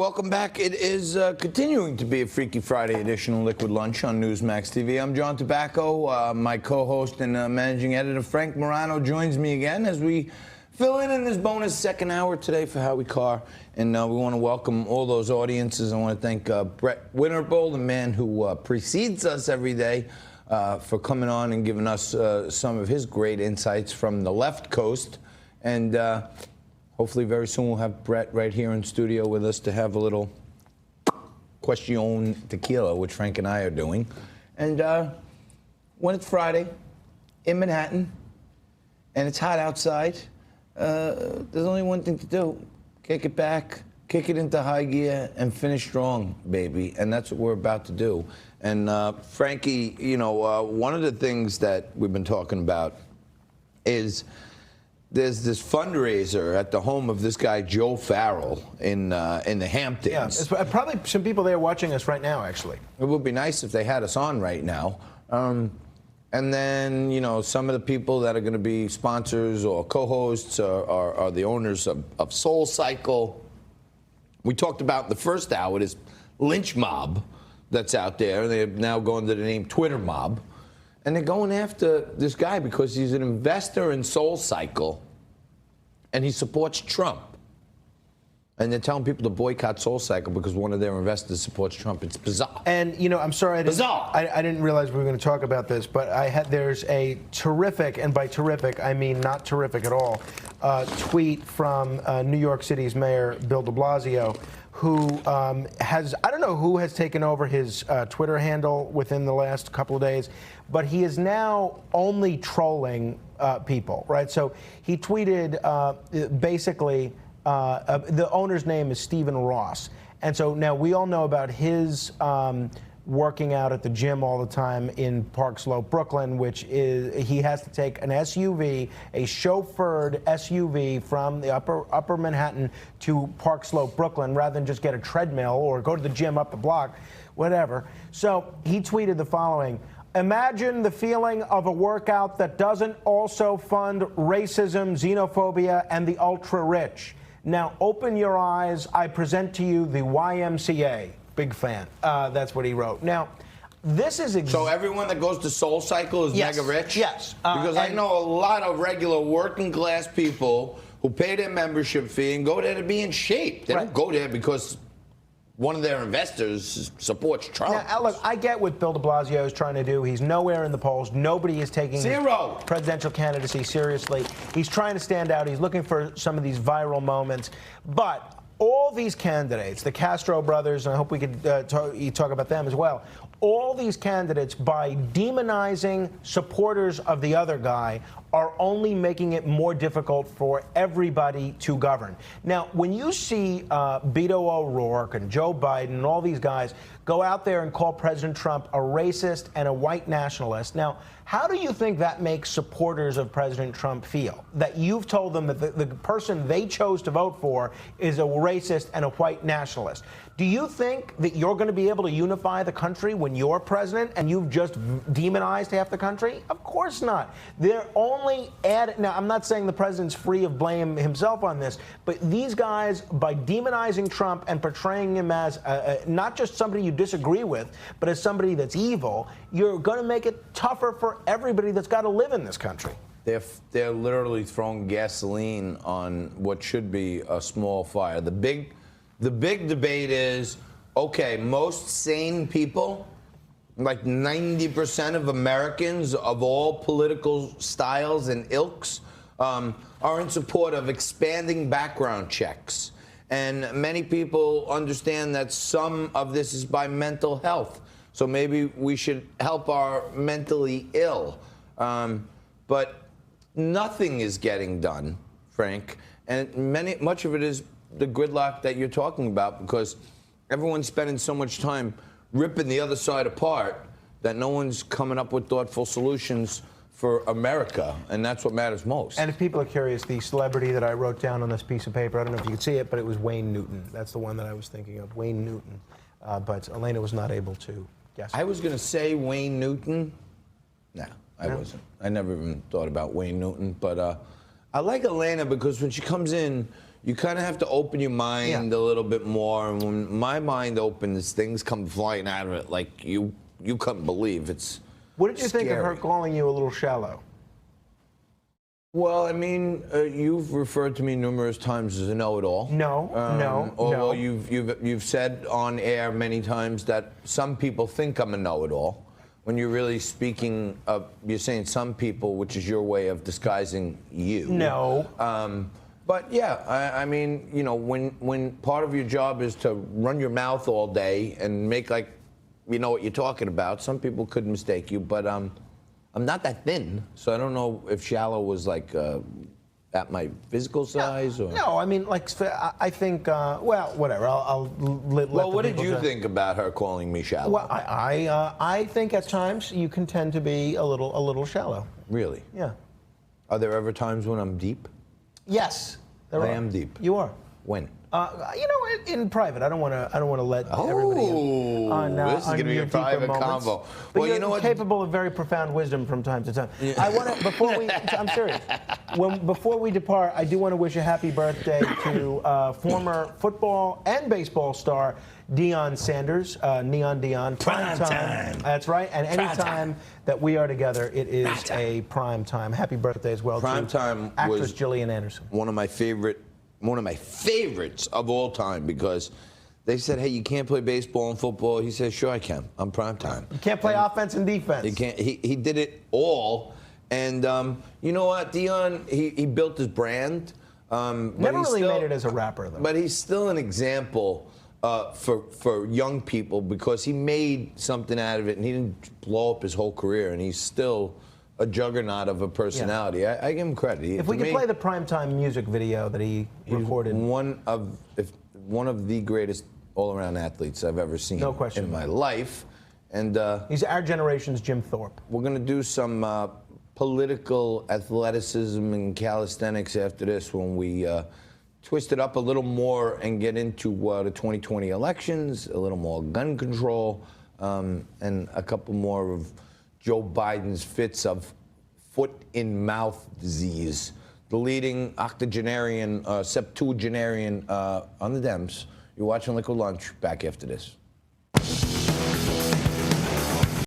welcome back. It is continuing to be a Freaky Friday edition of Liquid Lunch on Newsmax TV. I'm John Tobacco. My co-host and managing editor Frank Morano joins me again as we fill in this bonus second hour today for Howie Carr. And we want to welcome all those audiences. I want to thank Brett Winterbull, the man who precedes us every day, for coming on and giving us some of his great insights from the left coast. And hopefully very soon we'll have Brett right here in studio with us to have a little question tequila, which Frank and I are doing. And when it's Friday in Manhattan and it's hot outside, there's only one thing to do. Kick it back, kick it into high gear, and finish strong, baby. And that's what we're about to do. And Frankie, you know, one of the things that we've been talking about is there's this fundraiser at the home of this guy Joe Farrell in the Hamptons. Yeah, probably some people there watching us right now, actually. It would be nice if they had us on right now. And then, you know, some of the people that are going to be sponsors or co-hosts are the owners of Soul Cycle. We talked about in the first hour this lynch mob that's out there. They're now going to the name Twitter mob. And they're going after this guy because he's an investor in Soul Cycle, and he supports Trump. And they're telling people to boycott Soul Cycle because one of their investors supports Trump. It's bizarre. And, you know, I'm sorry, I didn't realize we were going to talk about this, but there's a terrific, and by terrific, I mean not terrific at all, tweet from New York City's Mayor Bill de Blasio, who I don't know who has taken over his Twitter handle within the last couple of days, but he is now only trolling people, right? So he tweeted basically, the owner's name is Stephen Ross. And so now we all know about his working out at the gym all the time in Park Slope, Brooklyn, which is he has to take an SUV, a chauffeured SUV from the upper Manhattan to Park Slope, Brooklyn, rather than just get a treadmill or go to the gym up the block, whatever. So he tweeted the following: imagine the feeling of a workout that doesn't also fund racism, xenophobia, and the ultra-rich. Now open your eyes. I present to you the YMCA. Big fan. That's what he wrote. Now, this is so everyone that goes to Soul Cycle is mega rich? Yes. Because I know a lot of regular working class people who pay their membership fee and go there to be in shape. They don't go there because one of their investors supports Trump. Now, look, I get what Bill de Blasio is trying to do. He's nowhere in the polls. Nobody is taking his presidential candidacy seriously. He's trying to stand out. He's looking for some of these viral moments. But all these candidates, the Castro brothers, and I hope we could talk about them as well, all these candidates, by demonizing supporters of the other guy, are only making it more difficult for everybody to govern. Now, when you see Beto O'Rourke and Joe Biden and all these guys go out there and call President Trump a racist and a white nationalist, now, how do you think that makes supporters of President Trump feel? That you've told them that the person they chose to vote for is a racist and a white nationalist. Do you think that you're going to be able to unify the country when you're president and you've just demonized half the country? Of course not. They're only now, I'm not saying the president's free of blame himself on this, but these guys, by demonizing Trump and portraying him as not just somebody you disagree with, but as somebody that's evil, you're going to make it tougher for everybody that's got to live in this country. They're literally throwing gasoline on what should be a small fire. The big debate is, okay, most sane people, like 90% of Americans of all political styles and ilks, are in support of expanding background checks. And many people understand that some of this is by mental health. So maybe we should help our mentally ill. But nothing is getting done, Frank. And much of it is the gridlock that you're talking about, because everyone's spending so much time ripping the other side apart that no one's coming up with thoughtful solutions for America, and that's what matters most. And if people are curious, the celebrity that I wrote down on this piece of paper, I don't know if you could see it, but it was Wayne Newton. That's the one that I was thinking of, Wayne Newton. But Elena was not able to guess. I was going to say Wayne Newton. No, I wasn't. I never even thought about Wayne Newton, but I like Elena because when she comes in, you kind of have to open your mind a little bit more. And when my mind opens, things come flying out of it like you couldn't believe. It's What did you scary. think of her calling you a little shallow? Well, I mean, you've referred to me numerous times as a know-it-all. No. Well, you've said on air many times that some people think I'm a know-it-all. When you're really speaking of, you're saying some people, which is your way of disguising you. No. But yeah, I mean, you know, when part of your job is to run your mouth all day and make like you know what you're talking about, some people could mistake you. But I'm not that thin, so I don't know if shallow was like at my physical size or. No, I mean, like I think. Well, whatever. I'll let. Well, what did you think about her calling me shallow? Well, I think at times you can tend to be a little shallow. Really? Yeah. Are there ever times when I'm deep? Yes, there are. I am deep. You are. When? You know, in private. I don't want to let everybody in on this is going to be a private moments. convo. But Well, you're you know what? capable of very profound wisdom from time to time. Yeah. I want to before we. I'm serious. Before we depart, I do want to wish a happy birthday to former football and baseball star Deion Sanders, Neon Deion. Prime time. That's right. And anytime that we are together, it is a prime time. Happy birthday as well Prime to time actress was Gillian Anderson. One of my favorites of all time because they said, hey, you can't play baseball and football. He says, sure I can. I'm prime time. You can't play offense and defense. You can't. He did it all. And you know what, Deion, he built his brand. Never really made it as a rapper, though. But he's still an example for young people because he made something out of it and he didn't blow up his whole career. And he's still a juggernaut of a personality. Yeah. I give him credit. If we could play the primetime music video that he recorded. One of the greatest all-around athletes I've ever seen in my life. And he's our generation's Jim Thorpe. We're going to do some political athleticism and calisthenics after this when we twist it up a little more and get into the 2020 elections, a little more gun control, and a couple more of Joe Biden's fits of foot-in-mouth disease. The leading octogenarian, septuagenarian on the Dems. You're watching Liquid Lunch. Back after this.